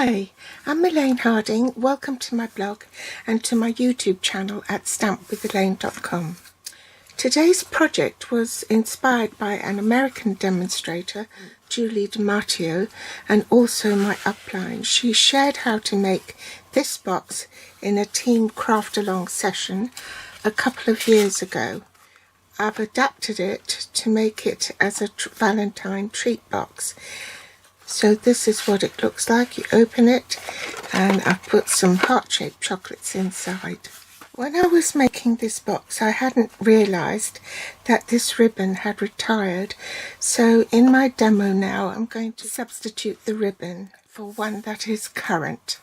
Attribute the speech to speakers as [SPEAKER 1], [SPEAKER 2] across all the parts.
[SPEAKER 1] Hi, I'm Elaine Harding. Welcome to my blog and to my YouTube channel at stampwithelaine.com. Today's project was inspired by an American demonstrator, Julie DiMatteo, and also my upline. She shared how to make this box in a team craft along session a couple of years ago. I've adapted it to make it as a Valentine treat box. So this is what it looks like. You open it and I've put some heart-shaped chocolates inside. When I was making this box, I hadn't realised that this ribbon had retired. So in my demo now, I'm going to substitute the ribbon for one that is current.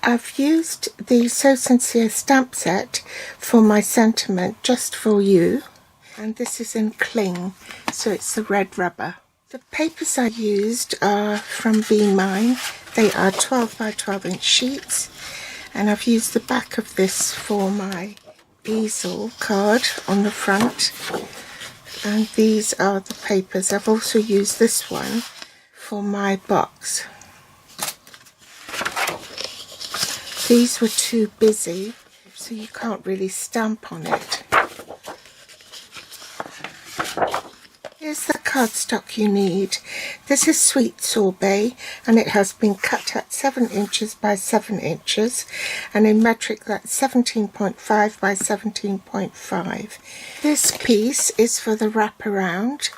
[SPEAKER 1] I've used the So Sincere stamp set for my sentiment, Just For You. And this is in cling, so it's the red rubber. The papers I used are from Be Mine. They are 12 by 12 inch sheets, and I've used the back of this for my easel card on the front, and these are the papers. I've also used this one for my box. These were too busy, so you can't really stamp on it. Here's the cardstock you need. This is sweet sorbet, and it has been cut at 7 inches by 7 inches, and in metric that's 17.5 by 17.5. This piece is for the wraparound,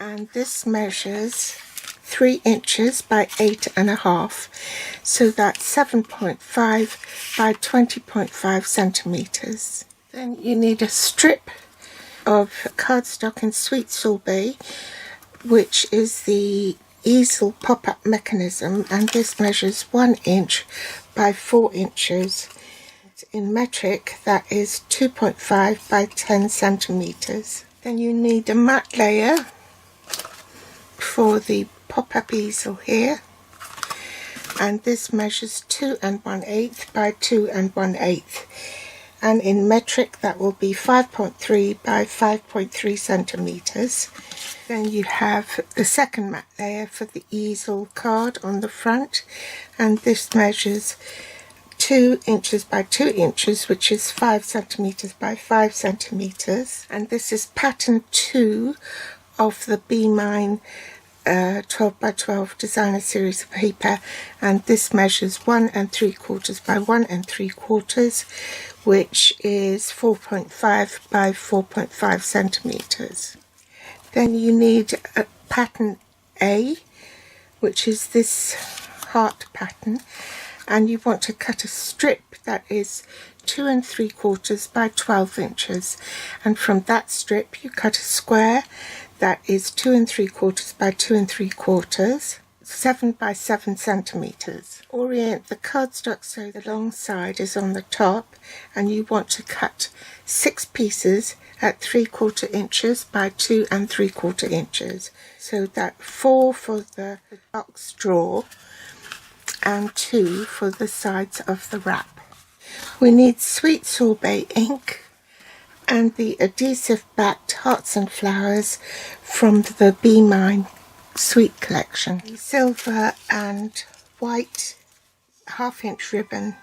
[SPEAKER 1] and this measures 3 inches by 8.5, so that's 7.5 by 20.5 centimeters. Then you need a strip of cardstock and sweet sorbet, which is the easel pop-up mechanism, and this measures 1 inch by 4 inches. In metric that is 2.5 by 10 centimeters. Then you need a matte layer for the pop-up easel here, and this measures 2 1/8 by 2 1/8. And in metric that will be 5.3 by 5.3 centimeters. Then you have the second matte layer for the easel card on the front, and this measures 2 inches by 2 inches, which is 5 centimeters by 5 centimeters. And this is pattern 2 of the Be Mine 12 by 12 designer series of paper, and this measures 1 3/4 by 1 3/4, which is 4.5 by 4.5 centimeters. Then you need a pattern A, which is this heart pattern, and you want to cut a strip that is 2 3/4 by 12 inches, and from that strip you cut a square that is 2 3/4 by 2 3/4, 7 by 7 centimeters. Orient the cardstock so the long side is on the top, and you want to cut 6 pieces at 3/4 inches by 2 3/4 inches. So that 4 for the box drawer and 2 for the sides of the wrap. We need sweet sorbet ink and the adhesive backed hearts and flowers from the Be Mine sweet collection. Silver and white 1/2 inch ribbon.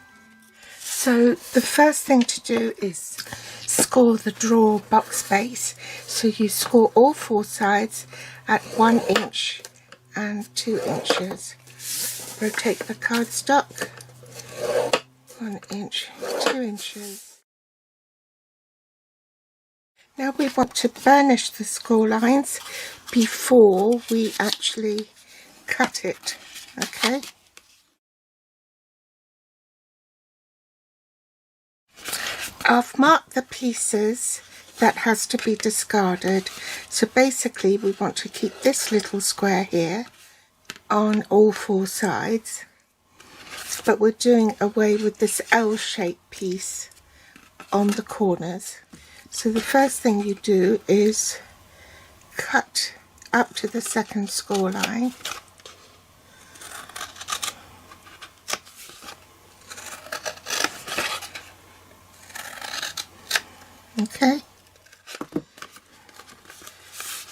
[SPEAKER 1] So the first thing to do is score the drawer box base. So you score all 4 sides at 1 inch and 2 inches. Rotate the cardstock 1 inch, 2 inches. Now we want to burnish the score lines before we actually cut it, okay? I've marked the pieces that has to be discarded. So basically we want to keep this little square here on all 4 sides, but we're doing away with this L-shaped piece on the corners. So the first thing you do is cut up to the second score line. Okay.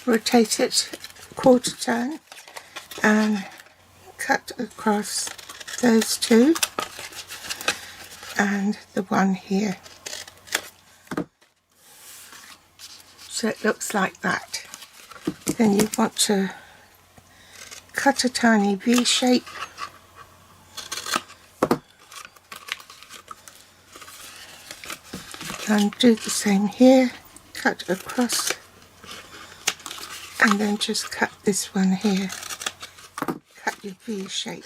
[SPEAKER 1] Rotate it 1/4 turn and cut across those two and the one here. So it looks like that. Then you want to cut a tiny V shape and do the same here, cut across and then just cut this one here, cut your V shape.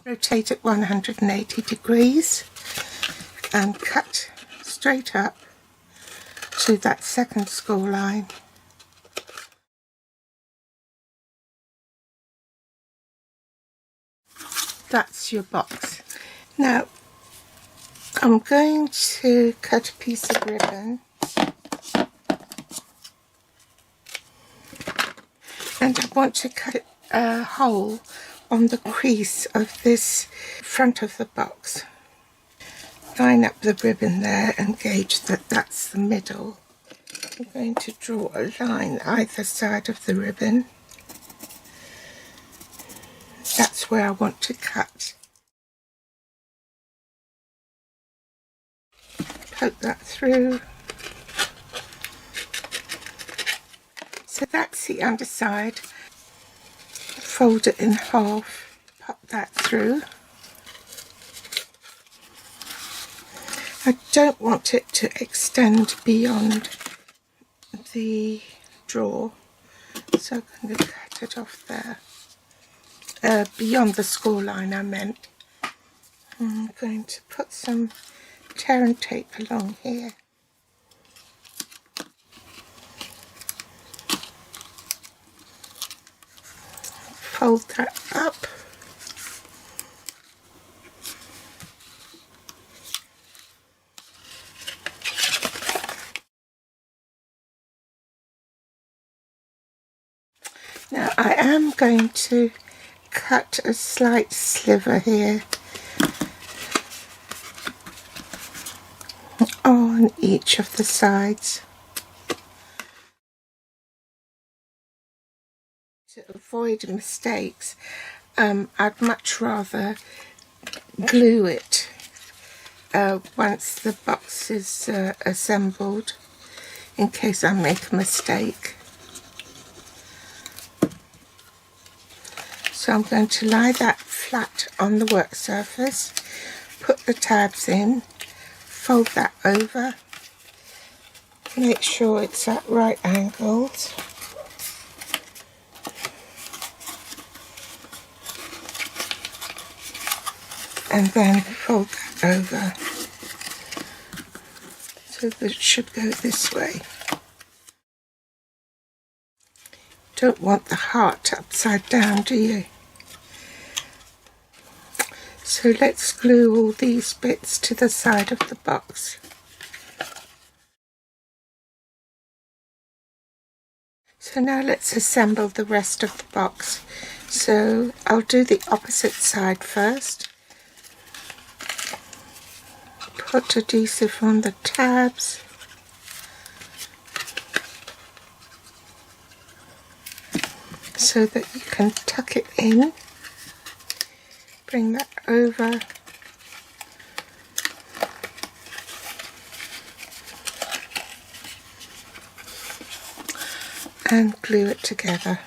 [SPEAKER 1] Rotate it 180 degrees and cut straight up to that second score line. That's your box. Now I'm going to cut a piece of ribbon and I want to cut a hole on the crease of this front of the box. Line up the ribbon there and gauge that that's the middle. I'm going to draw a line either side of the ribbon. That's where I want to cut. Poke that through. So that's the underside. Fold it in half, pop that through. I don't want it to extend beyond the drawer, so I'm going to cut it off there. Beyond the score line I meant. I'm going to put some tear and tape along here. Fold that up. Now I am going to cut a slight sliver here on each of the sides to avoid mistakes. I'd much rather glue it once the box is assembled, in case I make a mistake. So I'm going to lie that flat on the work surface, put the tabs in, fold that over, make sure it's at right angles, and then fold that over. So that it should go this way. Don't want the heart upside down, do you? So let's glue all these bits to the side of the box. So now let's assemble the rest of the box. So I'll do the opposite side first. Put adhesive on the tabs. So that you can tuck it in. Bring that over. And glue it together.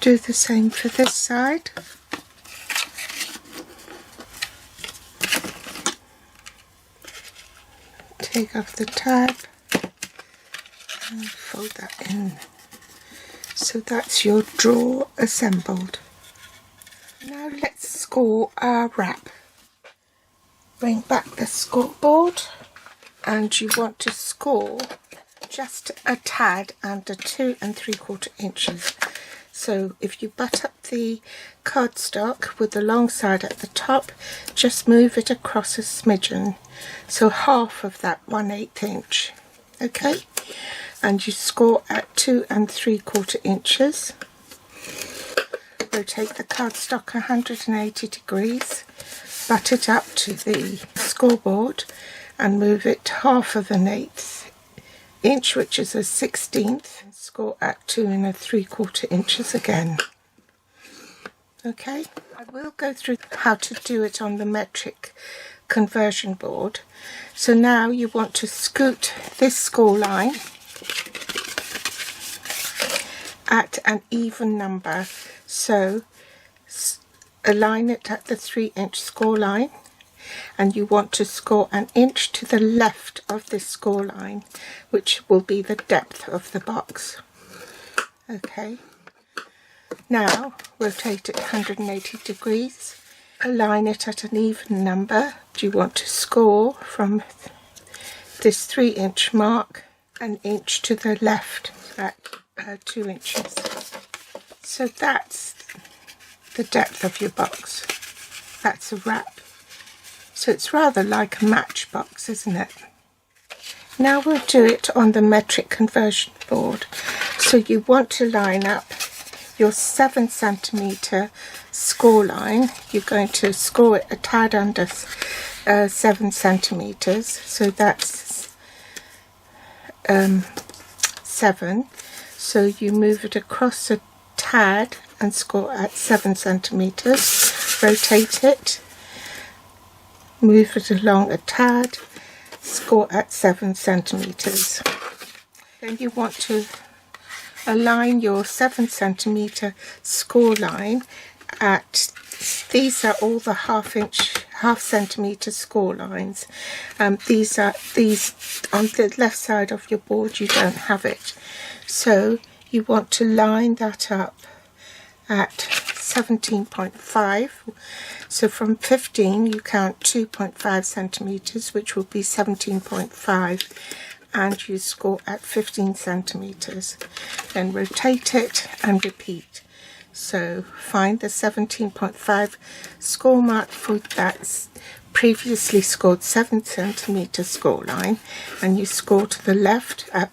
[SPEAKER 1] Do the same for this side. Take off the tab and fold that in. So that's your drawer assembled. Now let's score our wrap. Bring back the scoreboard and you want to score just a tad under 2 3/4 inches. So if you butt up the cardstock with the long side at the top, just move it across a smidgen, so half of that 1/8 inch, okay? And you score at 2 3/4 inches. rotate the cardstock 180 degrees, butt it up to the scoreboard and move it half of an eighth inch, which is a 16th, and score at 2 3/4 inches again. Okay, I will go through how to do it on the metric conversion board. So now you want to scoot this score line at an even number. So align it at the 3-inch score line, and you want to score an inch to the left of this score line, which will be the depth of the box. Okay, now rotate it 180 degrees, align it at an even number. You want to score from this 3-inch mark an inch to the left at 2 inches. So that's the depth of your box. That's a wrap. So it's rather like a matchbox, isn't it? Now we'll do it on the metric conversion board. So you want to line up your 7 centimetre score line. You're going to score it a tad under 7 centimetres. So that's 7. So you move it across a tad and score at 7 centimetres. Rotate it. Move it along a tad, score at 7 centimetres. Then you want to align your 7 centimetre score line at, these are all the half centimetre score lines. These on the left side of your board you don't have it. So you want to line that up at 17.5. So from 15 you count 2.5 centimetres, which will be 17.5, and you score at 15 centimetres. Then rotate it and repeat. So find the 17.5 score mark for that previously scored 7 centimetre score line, and you score to the left at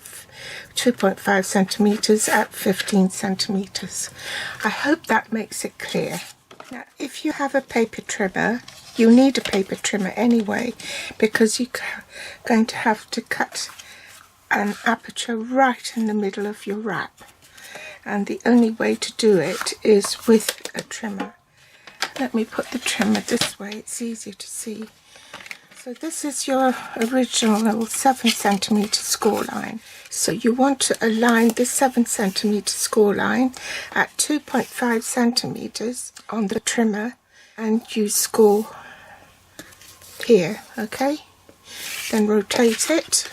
[SPEAKER 1] 2.5 centimetres at 15 centimetres. I hope that makes it clear. Now, if you have a paper trimmer, you need a paper trimmer anyway, because you're going to have to cut an aperture right in the middle of your wrap. And the only way to do it is with a trimmer. Let me put the trimmer this way, it's easier to see. So this is your original 7 centimetre score line. So you want to align this 7 centimetre score line at 2.5 centimetres on the trimmer, and you score here, okay? Then rotate it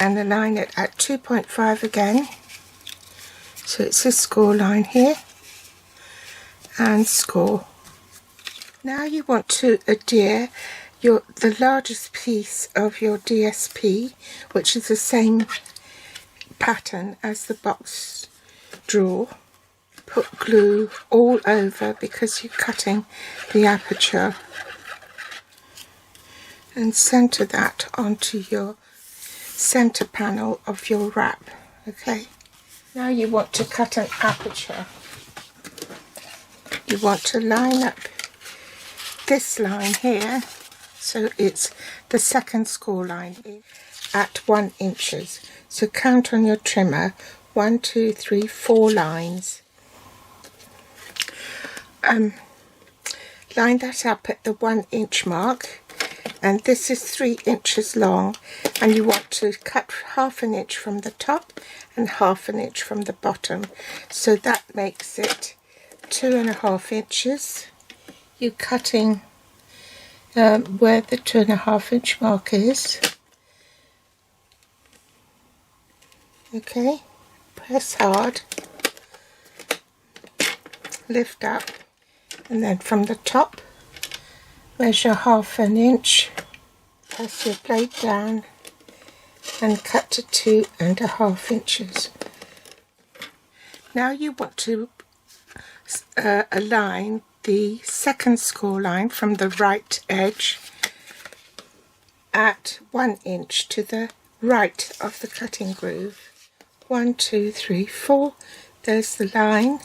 [SPEAKER 1] and align it at 2.5 again. So it's this score line here, and score. Now you want to adhere the largest piece of your DSP, which is the same pattern as the box drawer. Put glue all over because you're cutting the aperture, and centre that onto your centre panel of your wrap. Okay, now you want to cut an aperture. You want to line up this line here, so it's the second score line at 1 inches. So count on your trimmer, 1, 2, 3, 4 lines. Line that up at the 1 inch mark, and this is 3 inches long, and you want to cut half an inch from the top and half an inch from the bottom, so that makes it 2.5 inches. You're cutting where the 2.5 inch mark is. Okay, press hard, lift up, and then from the top measure half an inch, press your blade down and cut to 2.5 inches. Now you want to align the second score line from the right edge at 1 inch to the right of the cutting groove. 1, 2, 3, 4. There's the line.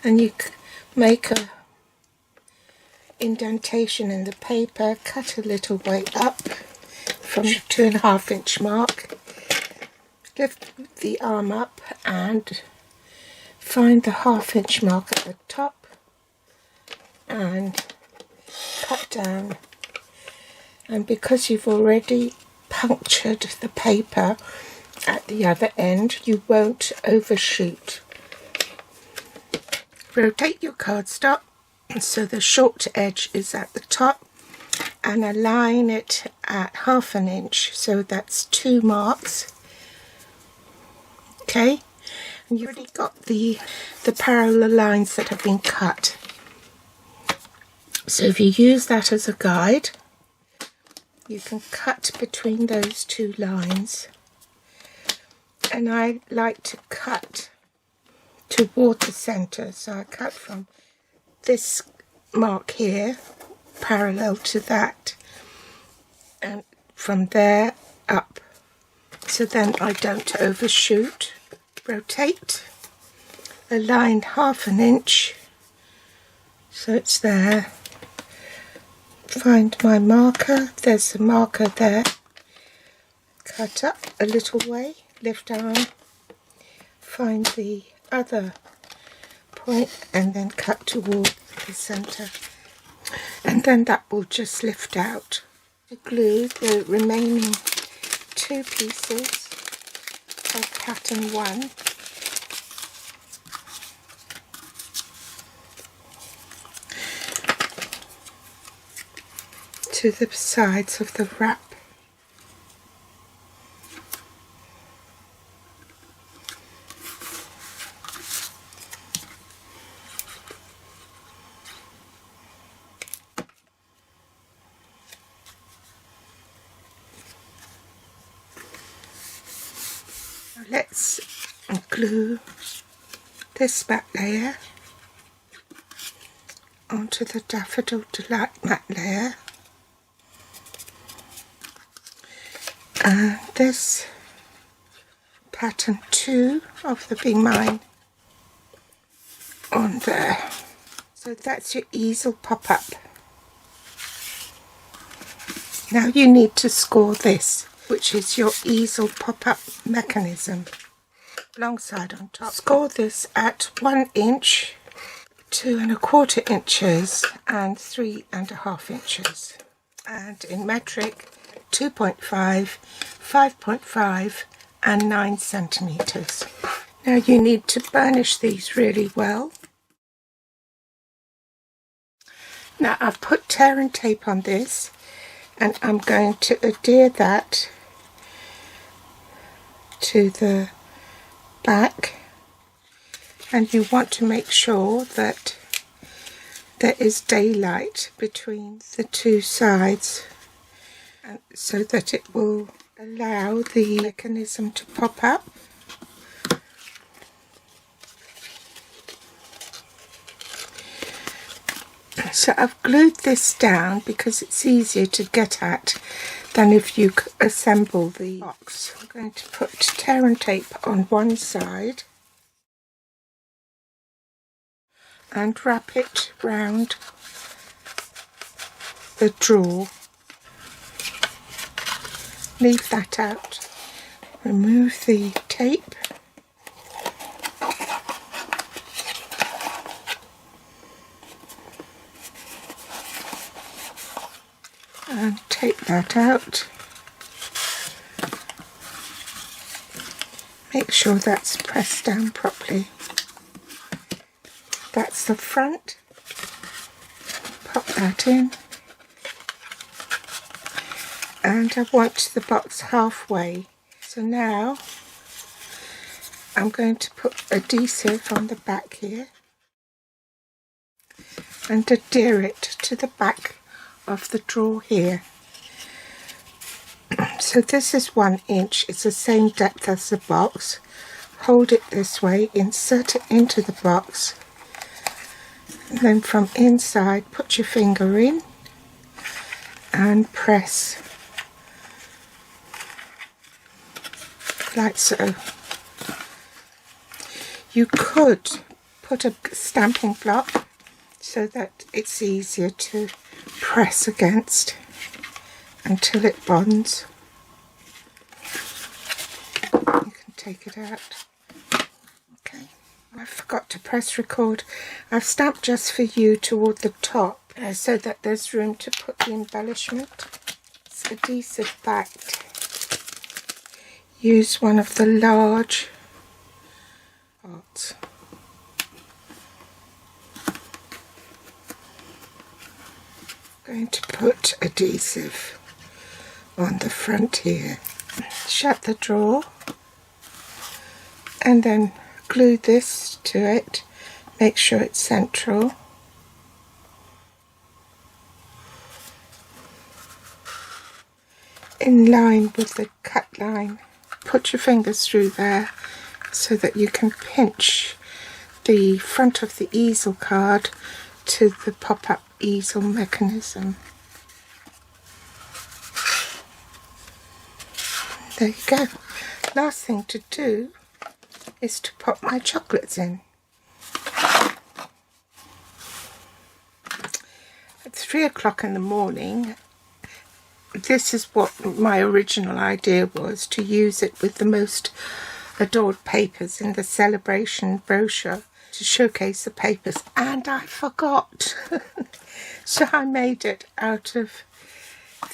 [SPEAKER 1] and you make a indentation in the paper, cut a little way up from the 2.5 inch mark, lift the arm up and find the 1/2 inch mark at the top and cut down. And because you've already punctured the paper at the other end, you won't overshoot. Rotate your cardstock so the short edge is at the top and align it at 1/2 inch, so that's 2 marks. Okay, and you've already got the parallel lines that have been cut. So if you use that as a guide, you can cut between those 2 lines. And I like to cut toward the centre, so I cut from this mark here parallel to that and from there up, so then I don't overshoot. Rotate, align 1/2 inch so it's there. Find my marker, there's the marker there. Cut up a little way, lift arm, find the other point and then cut toward the centre, and then that will just lift out. Glue the remaining 2 pieces of pattern 1 to the sides of the wrap. Let's glue this back layer onto the Daffodil Delight matte layer, and this pattern 2 of the Be Mine on there. So that's your easel pop-up. Now you need to score this, which is your easel pop-up mechanism, long side on top. Score this at 1 inch, 2¼ inches and 3½ inches, and in metric 2.5, 5.5 and 9 centimeters. Now you need to burnish these really well. Now I've put tear and tape on this, and I'm going to adhere that to the back, and you want to make sure that there is daylight between the 2 sides, and so that it will allow the mechanism to pop up. So I've glued this down because it's easier to get at than if you assemble the box. I'm going to put tear and tape on one side and wrap it round the drawer. Leave that out. Remove the tape. And take that out. Make sure that's pressed down properly. That's the front. Pop that in. And I want the box halfway. So now I'm going to put adhesive on the back here and adhere it to the back of the drawer here. So this is 1 inch, it's the same depth as the box. Hold it this way, insert it into the box, and then from inside put your finger in and press like so. You could put a stamping block so that it's easier to press against until it bonds. You can take it out. Okay, I forgot to press record. I've stamped just for you toward the top so that there's room to put the embellishment. It's adhesive backed. Use one of the large parts. I'm going to put adhesive on the front here. Shut the drawer and then glue this to it. Make sure it's central. In line with the cut line. Put your fingers through there so that you can pinch the front of the easel card to the pop-up easel mechanism. There you go. Last thing to do is to pop my chocolates in. At 3 o'clock in the morning, this is what my original idea was, to use it with the most adored papers in the celebration brochure to showcase the papers, and I forgot. So I made it out of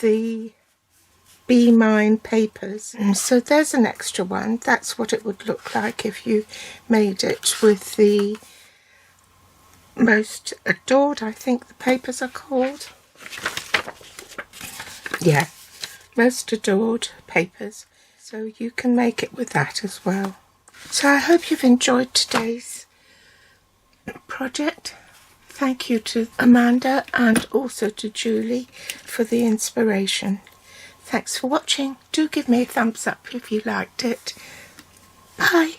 [SPEAKER 1] the Be Mine papers. So there's an extra one. That's what it would look like if you made it with the most adored, I think the papers are called. Yeah, most adored papers. So you can make it with that as well. So I hope you've enjoyed today's project. Thank you to Amanda and also to Julie for the inspiration. Thanks for watching. Do give me a thumbs up if you liked it. Bye.